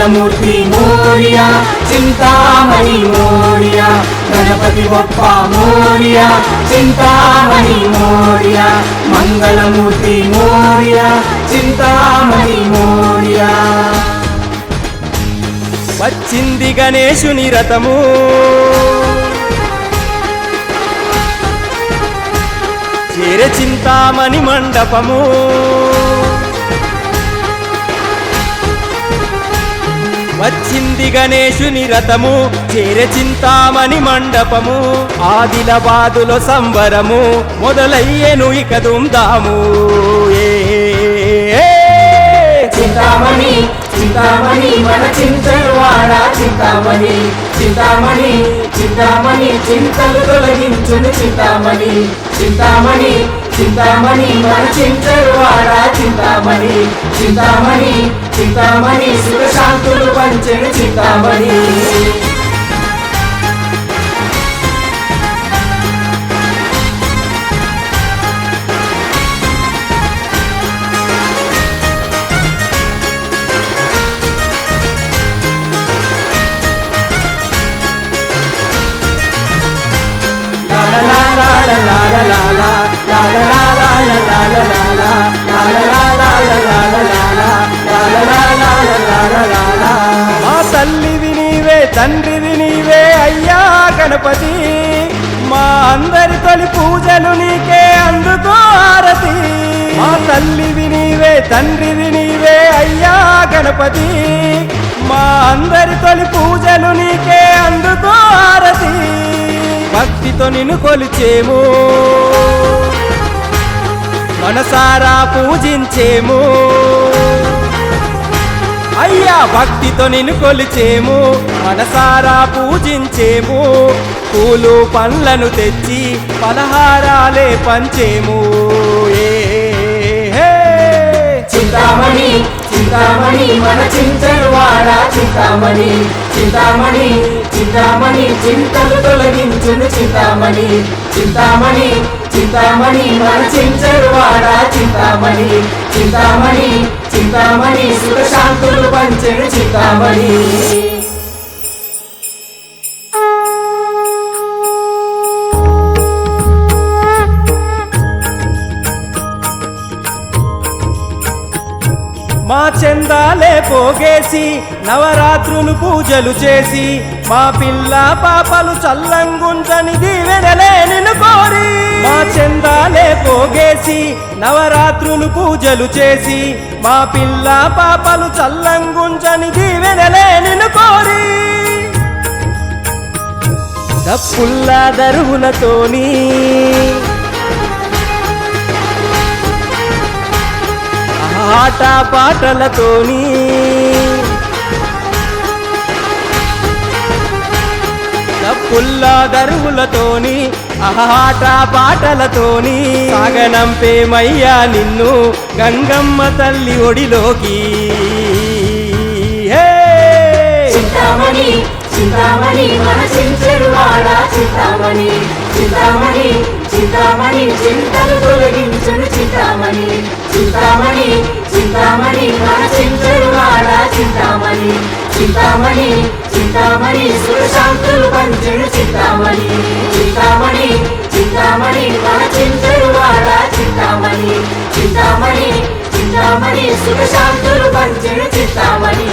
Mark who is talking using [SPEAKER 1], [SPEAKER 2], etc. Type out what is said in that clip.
[SPEAKER 1] మంగళమూర్తి మోరియా చింతామణి మోరియా గణపతి బొప్ప మోరియా చింతామణి మోరియా మంగళమూర్తి మోరియా చింతామణి మోరియా
[SPEAKER 2] వచ్చింది గణేశుని రథము చేరే చింతామణి మండపము వచ్చింది గణేశుని రథము చేరే చింతామణి మండపము ఆదిలాబాదులో సంబరము మొదలయ్యేను ఇక దుందాము
[SPEAKER 1] చింతామణి చింతామణి మన చింతలవాడ చింతామణి చింతామణి చింతామణి చింతలు తొలగించును చింతామణి చింతామణి చింతామణి మన చింతలవాడ చింతామణి చింతామణి చింతామణి సుఖశాంతులు పంచెను చింతామణి
[SPEAKER 2] మా తల్లివి నీవే తండ్రివి నీవే అయ్యా గణపతి మా అందరి తొలి పూజలు నీకే అందుకో హారతి మా తల్లివి నీవే తండ్రివి నీవే అయ్యా గణపతి మా అందరి తొలి పూజలు నీకే అందుకో హారతి భక్తితో నిన్ను కొలిచేము మనసారా పూజించేము అయ్యా భక్తితో నిన్ను కొలిచేము మనసారా పూజించేము పూలు పండ్లను తెచ్చి పలహారాలే పంచేము
[SPEAKER 1] చింతామణి చింతామణి మన చింతలవాడ చింతామణి చింతామణి చింతామణి చింతలు తొలగించును చింతామణి చింతామణి చింతామణి మన చింతలవాడ చింతామణి చింతామణి చింతామణి సుఖశాంతులు పంచెను చింతామణి
[SPEAKER 2] మా చందాలే పోగేసి నవరాత్రులు పూజలు చేసి మా పిల్ల పాపలు చల్లంగుంచని దీవెనలే నిన్ను కోరి మా చందాలే పోగేసి నవరాత్రులు పూజలు చేసి మా పిల్ల పాపలు చల్లంగుంచని దీవెనలే నిన్ను కోరి దప్పుల్లా దరువులతోని ఆట పాటలతోని దప్పుల్లా దరువులతోని ఆట పాటలతోని సాగనంపేమయ్యా నిన్ను గంగమ్మ తల్లి ఒడిలోకి
[SPEAKER 1] చింతామణి చింతామణి మన చింతలవాడ చింతామణి చింతామణి చింతామణి చింతలు తొలగించును చింతామణి చింతామణి చింతామణి మన చింతలవాడ చింతామణి చింతామణి చింతామణి సుఖశాంతులు పంచెను చింతామణి చింతామణి చింతామణి మన చింతలవాడ చింతామణి చింతామణి చింతామణి సుఖశాంతులు పంచెను చింతామణి